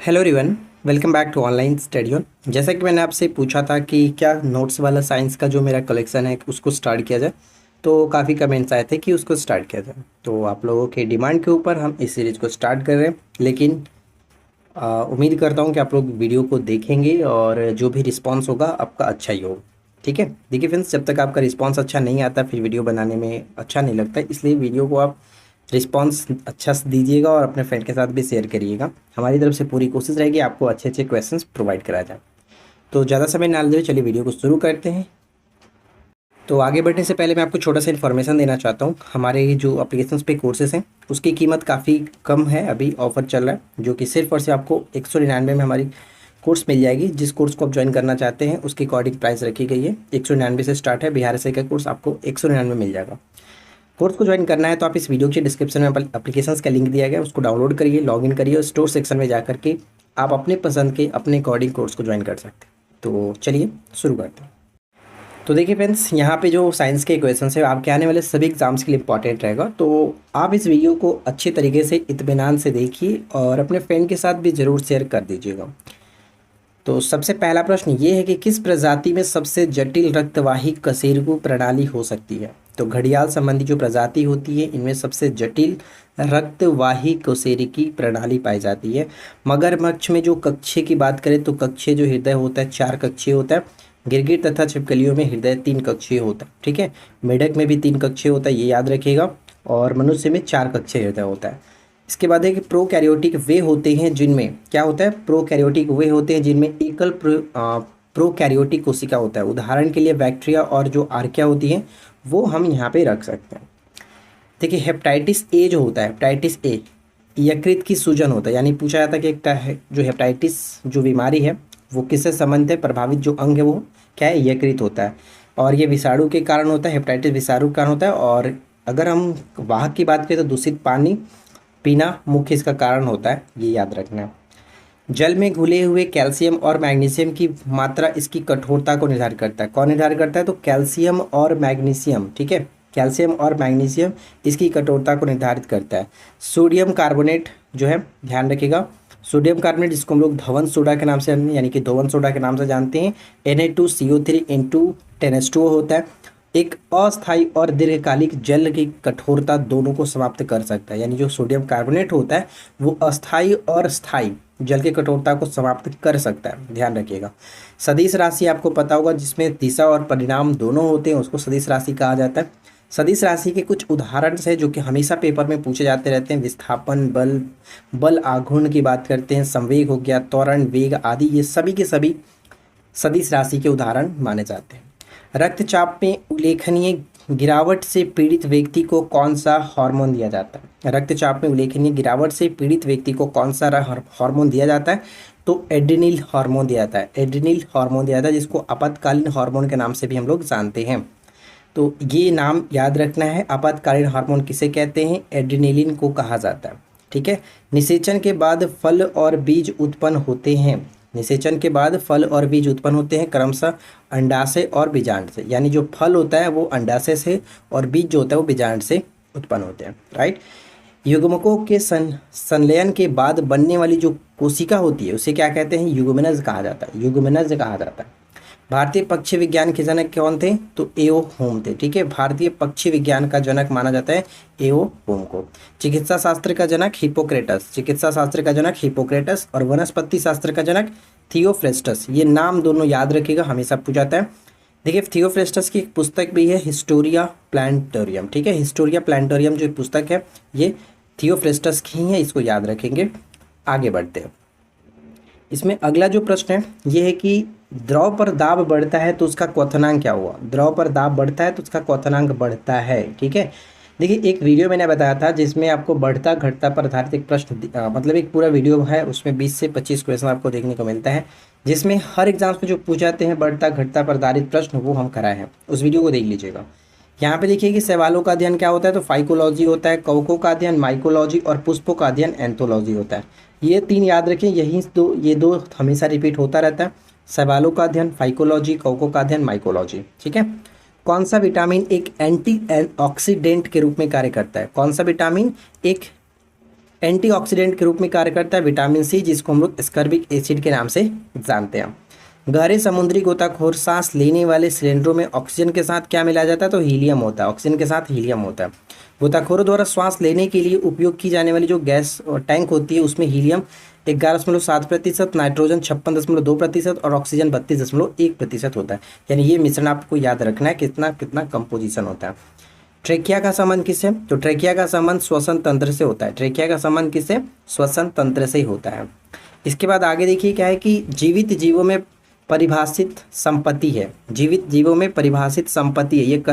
Hello everyone, welcome back to online study on. जैसा कि मैंने आपसे पूछा था कि क्या नोट्स वाला साइंस का जो मेरा कलेक्शन है उसको स्टार्ट किया जाए, तो काफ़ी कमेंट्स आए थे कि उसको स्टार्ट किया जाए। तो आप लोगों के डिमांड के ऊपर हम इस सीरीज़ को स्टार्ट कर रहे हैं। लेकिन उम्मीद करता हूँ कि आप लोग वीडियो को देखेंगे और जो भी रिस्पॉन्स होगा आपका अच्छा ही होगा। ठीक है, देखिए फ्रेंड्स, जब तक आपका रिस्पॉन्स अच्छा नहीं आता फिर वीडियो बनाने में अच्छा नहीं लगता, इसलिए वीडियो को आप रिस्पॉन्स अच्छा से दीजिएगा और अपने फ्रेंड के साथ भी शेयर करिएगा। हमारी तरफ से पूरी कोशिश रहेगी आपको अच्छे अच्छे क्वेश्चंस प्रोवाइड कराया जाए। तो ज़्यादा समय ना लेते हुए चलिए वीडियो को शुरू करते हैं। तो आगे बढ़ने से पहले मैं आपको छोटा सा इन्फॉर्मेशन देना चाहता हूँ। हमारे जो एप्लीकेशंस पे कोर्सेज हैं उसकी कीमत काफ़ी कम है, अभी ऑफर चल रहा है, जो कि सिर्फ और सिर्फ आपको 199 में हमारी कोर्स मिल जाएगी। जिस कोर्स को आप ज्वाइन करना चाहते हैं उसकी अकॉर्डिंग प्राइस रखी गई है, 199 से स्टार्ट है। बिहार से का कोर्स आपको 199 मिल जाएगा। कोर्स को ज्वाइन करना है तो आप इस वीडियो के डिस्क्रिप्शन में एप्लीकेशंस का लिंक दिया गया है, उसको डाउनलोड करिए, लॉगिन करिए और स्टोर सेक्शन में जाकर के आप अपने पसंद के अपने अकॉर्डिंग कोर्स को ज्वाइन कर सकते हैं। तो चलिए शुरू करते हैं। तो देखिए फ्रेंड्स, यहाँ पे जो साइंस के क्वेश्चन है आपके आने वाले सभी एग्जाम्स के लिए इंपॉर्टेंट रहेगा। तो आप इस वीडियो को अच्छे तरीके से इत्मीनान से देखिए और अपने फ्रेंड के साथ भी ज़रूर शेयर कर दीजिएगा। तो सबसे पहला प्रश्न ये है कि किस प्रजाति में सबसे जटिल रक्तवाही कशेरुकी प्रणाली हो सकती है। तो घड़ियाल संबंधी जो प्रजाति होती है इनमें सबसे जटिल रक्तवाही कशेरुकी प्रणाली पाई जाती है। मगरमच्छ में जो कक्षीय की बात करें तो कक्षीय जो हृदय होता है 4 कक्षीय होता है। गिरगिट तथा छिपकलियों में हृदय 3 कक्षीय होता है। ठीक है, मेढक में भी 3 कक्षीय होता है, ये याद रखिएगा। और मनुष्य में 4 कक्षीय हृदय होता है। इसके बाद है कि प्रोकैरियोटिक वे होते हैं जिनमें क्या होता है, प्रोकैरियोटिक वे होते हैं जिनमें एकल प्रोकैरियोटिक कोशिका होता है। उदाहरण के लिए बैक्टीरिया और जो आर्किया होती हैं वो हम यहाँ पे रख सकते हैं। देखिए हेपेटाइटिस ए जो होता है, हेपेटाइटिस ए यकृत की सूजन होता है। यानी पूछा जाता है कि जो हेपेटाइटिस जो बीमारी है वो किससे संबंधित है, प्रभावित जो अंग है वो क्या है, यकृत होता है। और ये विषाणु के कारण होता है, हेपेटाइटिस विषाणु के कारण होता है। और अगर हम वाहक की बात करें तो दूषित पानी पीना मुख्य इसका कारण होता है, ये याद रखना है। जल में घुले हुए कैल्शियम और मैग्नीशियम की मात्रा इसकी कठोरता को निर्धारित करता है। कौन निर्धारित करता है, तो कैल्शियम और मैग्नीशियम। ठीक है, कैल्शियम और मैग्नीशियम इसकी कठोरता को निर्धारित करता है। सोडियम कार्बोनेट जो है, ध्यान रखिएगा, सोडियम कार्बोनेट जिसको हम लोग धवन सोडा के नाम से यानी कि धोवन सोडा के नाम से जानते हैं, Na2CO3 होता है। एक अस्थायी और दीर्घकालिक जल की कठोरता दोनों को समाप्त कर सकता है। यानी जो सोडियम कार्बोनेट होता है वो अस्थायी और स्थायी जल की कठोरता को समाप्त कर सकता है, ध्यान रखिएगा। सदिश राशि आपको पता होगा, जिसमें दिशा और परिणाम दोनों होते हैं, उसको सदिश राशि कहा जाता है। सदिश राशि के कुछ उदाहरण है जो कि हमेशा पेपर में पूछे जाते रहते हैं। विस्थापन बल, बल आघूर्ण की बात करते हैं, संवेग हो गया, त्वरण, वेग आदि, ये सभी के सभी सदिश राशि के उदाहरण माने जाते हैं। रक्तचाप में उल्लेखनीय गिरावट से पीड़ित व्यक्ति को कौन सा हार्मोन दिया जाता है। रक्तचाप में उल्लेखनीय गिरावट से पीड़ित व्यक्ति को कौन सा हार्मोन दिया जाता है, तो एड्रेनल हार्मोन दिया जाता है। एड्रेनल हार्मोन दिया जाता है जिसको आपातकालीन हार्मोन के नाम से भी हम लोग जानते हैं। तो ये नाम याद रखना है, आपातकालीन हार्मोन किसे कहते हैं, एड्रेनलिन को कहा जाता है। ठीक है, निषेचन के बाद फल और बीज उत्पन्न होते हैं। निषेचन के बाद फल और बीज उत्पन्न होते हैं क्रमशः अंडाशय और बीजांड से। यानी जो फल होता है वो अंडाशय से और बीज जो होता है वो बीजांड से उत्पन्न होते हैं, राइट। युग्मकों के संलयन के बाद बनने वाली जो कोशिका होती है उसे क्या कहते हैं, युग्मनज कहा जाता है, युग्मनज कहा जाता है। भारतीय पक्षी विज्ञान के जनक कौन थे, तो एओ होम थे। ठीक है, भारतीय पक्षी विज्ञान का जनक माना जाता है एओ होम को। चिकित्सा शास्त्र का जनक हिपोक्रेटस, चिकित्सा शास्त्र का जनक हिपोक्रेटस। और वनस्पति शास्त्र का जनक थियोफ्रेस्टस। ये नाम दोनों याद रखिएगा, हमेशा पूछा जाता है। देखिए थियोफ्रेस्टस की एक पुस्तक भी है, हिस्टोरिया प्लांटोरियम। ठीक है, हिस्टोरिया प्लांटोरियम जो पुस्तक है ये थियोफ्रेस्टस की ही है, इसको याद रखेंगे। आगे बढ़ते हैं। इसमें अगला जो प्रश्न है ये है कि द्रव पर दाब बढ़ता है तो उसका क्वथनांक क्या हुआ। द्रव पर दाब बढ़ता है तो उसका क्वथनांक बढ़ता है। ठीक है, देखिए एक वीडियो मैंने बताया था जिसमें आपको बढ़ता घटता पर आधारित एक प्रश्न मतलब एक पूरा वीडियो है, उसमें 20 से 25 क्वेश्चन आपको देखने को मिलता है, जिसमें हर एग्जाम्स में जो पूछ जाते हैं बढ़ता घटता पर आधारित प्रश्न वो हम कराए हैं, उस वीडियो को देख लीजिएगा। यहाँ पे देखिए कि शैवालों का अध्ययन क्या होता है, तो फाइकोलॉजी होता है, कवकों का अध्ययन माइकोलॉजी और पुष्पों का अध्ययन एंथोलॉजी होता है। ये 3 याद रखें, ये दो हमेशा रिपीट होता रहता है, शैवालों का अध्ययन फाइकोलॉजी, कवकों का अध्ययन माइकोलॉजी। ठीक है, कौन सा विटामिन एक एंटी ऑक्सीडेंट के रूप में कार्य करता है, कौन सा विटामिन एक एंटीऑक्सीडेंट के रूप में कार्य करता है। विटामिन सी, जिसको हम लोग स्कर्बिक एसिड के नाम से जानते हैं। गहरे समुद्री गोताखोर सांस लेने वाले सिलेंडरों में ऑक्सीजन के साथ क्या मिलाया जाता है? तो हीलियम होता है। ऑक्सीजन के साथ हीलियम होता है। गोताखोरों द्वारा श्वास लेने के लिए उपयोग की जाने वाली जो गैस और टैंक होती है, उसमें हीलियम 11.7%, नाइट्रोजन 56.2% और ऑक्सीजन 32.1% होता है। यानी ये मिश्रण आपको याद रखना है, कितना कितना कंपोजिशन होता है। ट्रेकिया का संबंध किससे? तो ट्रेकिया का संबंध श्वसन तंत्र से होता है। ट्रेकिया का संबंध किससे? श्वसन तंत्र से ही होता है। इसके बाद आगे देखिए क्या है कि जीवित जीवों में परिभाषित संपत्ति है। जीवित जीवों में परिभाषित संपत्ति है, ये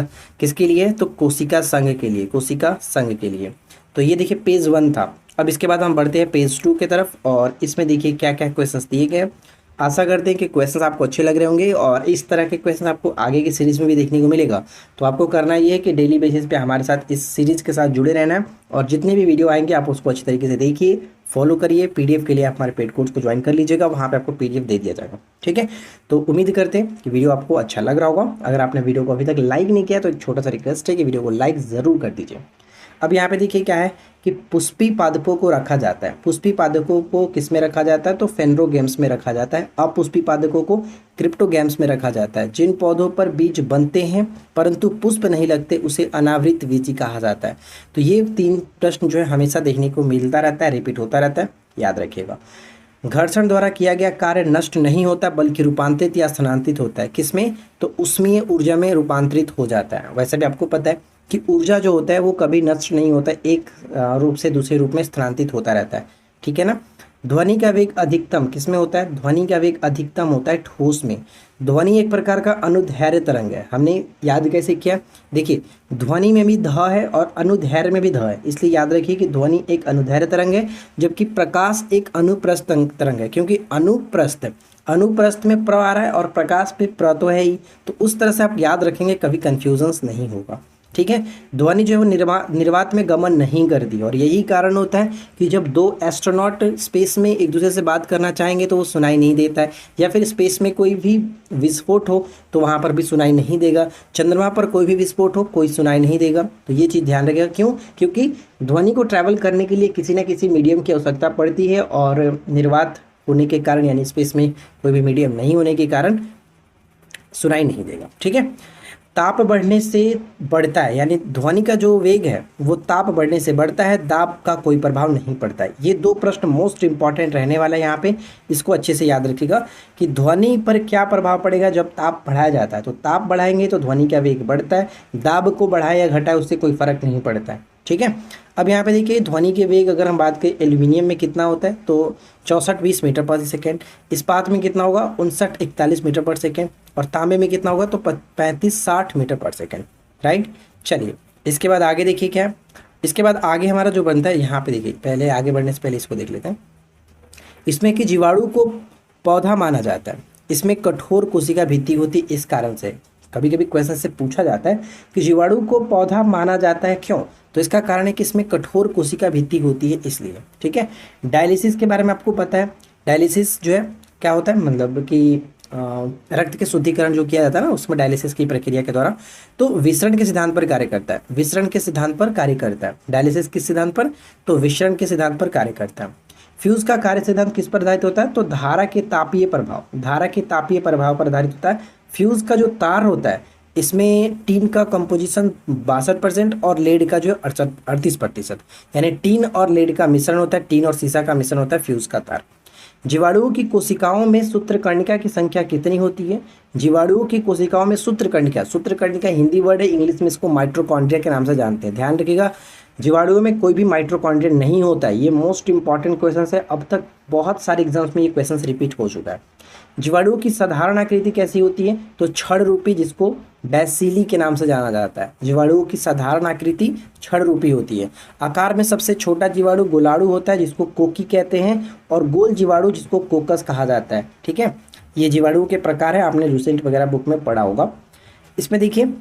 किसके लिए है? तो कोशिका संघ के लिए, कोशिका संघ के लिए। तो ये देखिए पेज 1 था। अब इसके बाद हम बढ़ते हैं पेज 2 की तरफ, और इसमें देखिए क्या क्या क्वेश्चंस दिए गए हैं। आशा करते हैं कि क्वेश्चंस आपको अच्छे लग रहे होंगे, और इस तरह के क्वेश्चन आपको आगे की सीरीज़ में भी देखने को मिलेगा। तो आपको करना ये है कि डेली बेसिस पे हमारे साथ इस सीरीज़ के साथ जुड़े रहना है, और जितने भी वीडियो आएंगे आप उसको अच्छी तरीके से देखिए, फॉलो करिए। पीडीएफ के लिए आप हमारे पेड कोर्स को ज्वाइन कर लीजिएगा, वहाँ पे आपको पीडीएफ दे दिया जाएगा। ठीक है, तो उम्मीद करते हैं कि वीडियो आपको अच्छा लग रहा होगा। अगर आपने वीडियो को अभी तक लाइक नहीं किया तो एक छोटा सा रिक्वेस्ट है कि वीडियो को लाइक ज़रूर कर दीजिए। अब यहाँ पे देखिए क्या है कि पुष्पी पादपों को रखा जाता है। पुष्पी पादपों को किस में रखा जाता है? तो फेनरोगेम्स में रखा जाता है। अपुष्पी पादपों को क्रिप्टोगेम्स में रखा जाता है। जिन पौधों पर बीज बनते हैं परंतु पुष्प नहीं लगते, उसे अनावृत बीजी कहा जाता है। तो ये 3 प्रश्न जो है हमेशा देखने को मिलता रहता है, रिपीट होता रहता है, याद रखिएगा। घर्षण द्वारा किया गया कार्य नष्ट नहीं होता बल्कि रूपांतरित या स्थानांतरित होता है। किसमें? तो उष्मीय ऊर्जा में रूपांतरित हो जाता है। वैसे भी आपको पता है कि ऊर्जा जो होता है वो कभी नष्ट नहीं होता, एक रूप से दूसरे रूप में स्थानांतरित होता रहता है। ठीक है ना। ध्वनि का वेग अधिकतम किसमें होता है? ध्वनि का वेग अधिकतम होता है ठोस में। ध्वनि एक प्रकार का अनुदैर्घ्य तरंग है। हमने याद कैसे किया? देखिए, ध्वनि में भी ध है और अनुदैर्घ्य में भी ध है, इसलिए याद रखिए कि ध्वनि एक अनुदैर्घ्य तरंग है, जबकि प्रकाश एक अनुप्रस्थ तरंग है। क्योंकि अनुप्रस्थ में प्र आ रहा है और प्रकाश पे प्र तो है ही, तो उस तरह से आप याद रखेंगे, कभी कन्फ्यूजन्स नहीं होगा। ठीक है। ध्वनि जो है वो निर्वात में गमन नहीं करती, और यही कारण होता है कि जब 2 एस्ट्रोनॉट स्पेस में एक दूसरे से बात करना चाहेंगे तो वो सुनाई नहीं देता है, या फिर स्पेस में कोई भी विस्फोट हो तो वहाँ पर भी सुनाई नहीं देगा। चंद्रमा पर कोई भी विस्फोट हो, कोई सुनाई नहीं देगा। तो ये चीज़ ध्यान रखिएगा। क्यों? क्योंकि ध्वनि को ट्रैवल करने के लिए किसी न किसी मीडियम की आवश्यकता पड़ती है, और निर्वात होने के कारण यानी स्पेस में कोई भी मीडियम नहीं होने के कारण सुनाई नहीं देगा। ठीक है। ताप बढ़ने से बढ़ता है, यानी ध्वनि का जो वेग है वो ताप बढ़ने से बढ़ता है, दाब का कोई प्रभाव नहीं पड़ता है। ये 2 प्रश्न मोस्ट इंपॉर्टेंट रहने वाला है यहाँ पे, इसको अच्छे से याद रखिएगा कि ध्वनि पर क्या प्रभाव पड़ेगा जब ताप बढ़ाया जाता है। तो ताप बढ़ाएंगे तो ध्वनि का वेग बढ़ता है, दाब को बढ़ाए या घटाए उससे कोई फर्क नहीं पड़ता है। ठीक है। अब यहाँ पे देखिए ध्वनि के वेग अगर हम बात करें, एल्यूमिनियम में कितना होता है? तो 64-20 मीटर पर सेकेंड। इस्पात में कितना होगा? 59-41 मीटर पर सेकेंड। और तांबे में कितना होगा? तो 35-60 मीटर पर सेकेंड। राइट। चलिए इसके बाद आगे देखिए क्या है। इसके बाद आगे हमारा जो बनता है, यहाँ पे देखिए, पहले आगे बढ़ने से पहले इसको देख लेते हैं। इसमें कि जीवाणु को पौधा माना जाता है। इसमें कठोर कोशिका भित्ति होती, इस कारण से कभी कभी क्वेश्चन से पूछा जाता है कि जीवाणु को पौधा माना जाता है, क्यों? तो इसका कारण है कि इसमें कठोर कोशिका भित्ति होती है, इसलिए। ठीक है। डायलिसिस के बारे में आपको पता है। डायलिसिस जो है क्या होता है, मतलब कि रक्त के शुद्धिकरण जो किया जाता है ना, उसमें डायलिसिस की प्रक्रिया के द्वारा तो विसरण के सिद्धांत पर कार्य करता है। विसरण के सिद्धांत पर कार्य करता है डायलिसिस। किस सिद्धांत पर? तो विसरण के सिद्धांत पर कार्य करता है। फ्यूज का कार्य सिद्धांत किस पर आधारित होता है? तो धारा के तापीय प्रभाव, धारा के तापीय प्रभाव पर आधारित होता है। फ्यूज का जो तार होता है, इसमें टीन का कंपोजिशन 62% और लेड का जो 38%, यानी टीन और लेड का मिश्रण होता है, टीन और सीसा का मिश्रण होता है फ्यूज का तार। जीवाणुओं की कोशिकाओं में सूत्रकर्णिका की संख्या कितनी होती है? जीवाणुओं की कोशिकाओं में सूत्रकर्णिका, सूत्रकर्णिका हिंदी वर्ड है, इंग्लिश में इसको माइटोकॉन्ड्रिया के नाम से जानते हैं। ध्यान रखिएगा, जीवाणुओं में कोई भी माइटोकॉन्ड्रिया नहीं होता है। ये मोस्ट इंपॉर्टेंट क्वेश्चन है, अब तक बहुत सारे एग्जाम्स में ये क्वेश्चन रिपीट हो चुका है। जीवाणुओं की साधारण आकृति कैसी होती है? तो छड़ रूपी, जिसको बैसिली के नाम से जाना जाता है। जीवाणुओं की साधारण आकृति छड़ रूपी होती है। आकार में सबसे छोटा जीवाणु गोलाणु होता है, जिसको कोकी कहते हैं, और गोल जीवाणु जिसको कोकस कहा जाता है। ठीक है। ये जीवाणुओं के प्रकार है, आपने लूसेंट वगैरह बुक में पढ़ा होगा। इसमें देखिए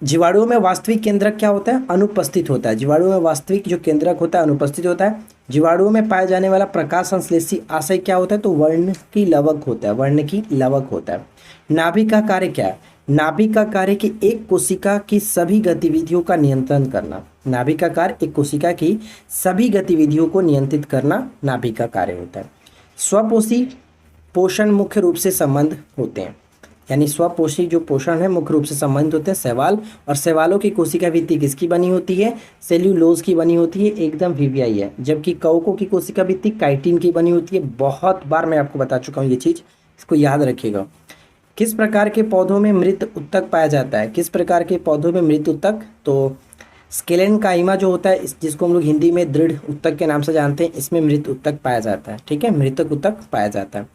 जीवाणुओं में वास्तविक केंद्रक क्या होता है? अनुपस्थित होता है। जीवाणुओं में वास्तविक जो केंद्रक होता है अनुपस्थित होता है। जीवाणुओं में पाए जाने वाला प्रकाश संश्लेषी आशय क्या होता है? तो वर्ण की लवक होता है, वर्ण की लवक होता है। नाभि का कार्य क्या है? नाभिक का कार्य कि एक कोशिका की सभी गतिविधियों का नियंत्रण करना। नाभिक का कार्य एक कोशिका की सभी गतिविधियों को नियंत्रित करना नाभिक का कार्य होता है। स्वपोषी पोषण मुख्य रूप से संबंध होते हैं, यानी स्वपोषी जो पोषण है मुख्य रूप से संबंधित होते हैं शैवाल, और शैवालों की कोशिका भित्ति किसकी बनी होती है? सेल्यूलोज की बनी होती है, एकदम वीवीआई है। जबकि कवकों की कोशिका भित्ति काइटिन की बनी होती है। बहुत बार मैं आपको बता चुका हूँ ये चीज़, इसको याद रखिएगा। किस प्रकार के पौधों में मृत उत्तक पाया जाता है? किस प्रकार के पौधों में मृत उत्तक? तो स्केलेनकाइमा जो होता है, जिसको हम लोग हिंदी में दृढ़ उत्तक के नाम से जानते हैं, इसमें मृत उत्तक पाया जाता है। ठीक है, मृतक उत्तक पाया जाता है।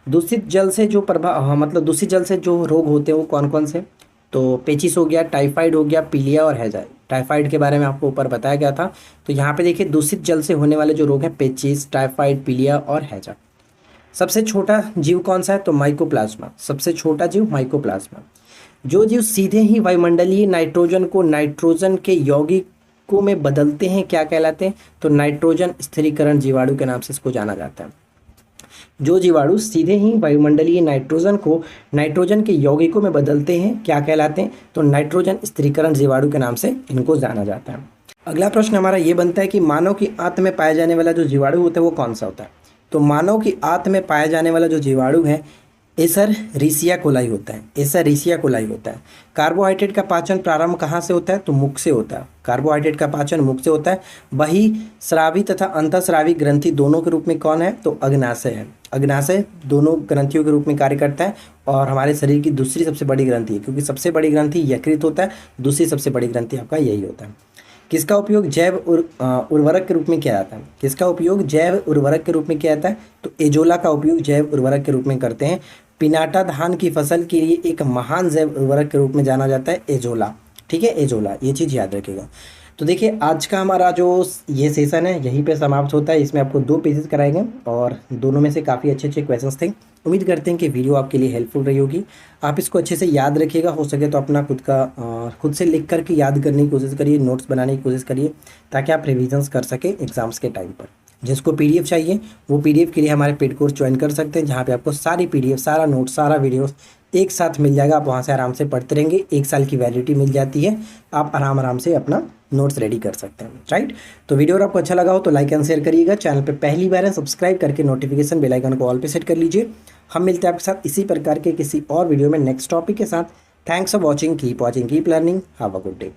दूषित जल से जो मतलब दूषित जल से जो रोग होते हैं वो कौन कौन से? तो पेचिस हो गया, टाइफाइड हो गया, पीलिया और हैजा। टाइफाइड के बारे में आपको ऊपर बताया गया था। तो यहाँ पे देखिए दूषित जल से होने वाले जो रोग हैं पेचिस, टाइफाइड, पीलिया और हैजा। सबसे छोटा जीव कौन सा है? तो माइकोप्लाज्मा। सबसे छोटा जीव माइकोप्लाज्मा। जो जीव सीधे ही वायुमंडलीय नाइट्रोजन को नाइट्रोजन के यौगिकों में बदलते हैं क्या कहलाते हैं? तो नाइट्रोजन स्थिरीकरण जीवाणु के नाम से इसको जाना जाता है। जो जीवाणु सीधे ही वायुमंडलीय नाइट्रोजन को नाइट्रोजन के यौगिकों में बदलते हैं क्या कहलाते हैं? तो नाइट्रोजन स्थिरीकरण जीवाणु के नाम से इनको जाना जाता है। अगला प्रश्न हमारा ये बनता है कि मानव की आंत में पाया जाने वाला जो जीवाणु होता है वो कौन सा होता है? तो मानव की आंत में पाया जाने वाला जो जीवाणु है एसरसीरिया कोलाई होता है। एसरसीरिया कोलाई होता है। कार्बोहाइड्रेट का पाचन प्रारंभ कहाँ से होता है? तो मुख से होता है। कार्बोहाइड्रेट का पाचन मुख से होता है। वही स्रावी तथा अंतःस्रावी ग्रंथि दोनों के रूप में कौन है? तो अग्नाशय है। अग्नाशय दोनों ग्रंथियों के रूप में कार्य करता है और हमारे शरीर की दूसरी सबसे बड़ी ग्रंथि है, क्योंकि सबसे बड़ी ग्रंथि यकृत होता है, दूसरी सबसे बड़ी ग्रंथि आपका यही होता है। किसका उपयोग जैव उर्वरक के रूप में किया जाता है? किसका उपयोग जैव उर्वरक के रूप में किया जाता है? तो एजोला का उपयोग जैव उर्वरक के रूप में करते हैं। पिनाटा धान की फसल के लिए एक महान जैव उर्वरक के रूप में जाना जाता है एजोला। ठीक है, एजोला, ये चीज़ याद रखिएगा। तो देखिए आज का हमारा जो ये सेशन है यहीं पे समाप्त होता है। इसमें आपको 2 पीसेस कराएंगे और दोनों में से काफ़ी अच्छे अच्छे क्वेश्चंस थे। उम्मीद करते हैं कि वीडियो आपके लिए हेल्पफुल रही होगी। आप इसको अच्छे से याद रखिएगा, हो सके तो अपना खुद से लिख करके याद करने की कोशिश करिए, नोट्स बनाने की कोशिश करिए, ताकि आप रिविजन्स कर सकें एग्जाम्स के टाइम पर। जिसको पीडीएफ चाहिए वो पीडीएफ के लिए हमारे पेड कोर्स ज्वाइन कर सकते हैं, जहाँ पे आपको सारी पीडीएफ, सारा नोट, सारा वीडियोस एक साथ मिल जाएगा। आप वहाँ से आराम से पढ़ते रहेंगे। 1 साल की वैलिडिटी मिल जाती है। आप आराम से अपना नोट्स रेडी कर सकते हैं, राइट। तो वीडियो अगर आपको अच्छा लगा हो तो लाइक एंड शेयर करिएगा। चैनल पे पहली बार है सब्सक्राइब करके नोटिफिकेशन बेल आइकन को ऑल पे सेट कर लीजिए। हम मिलते हैं आपके साथ इसी प्रकार के किसी और वीडियो में नेक्स्ट टॉपिक के साथ। Thanks for watching, keep learning, have a good day.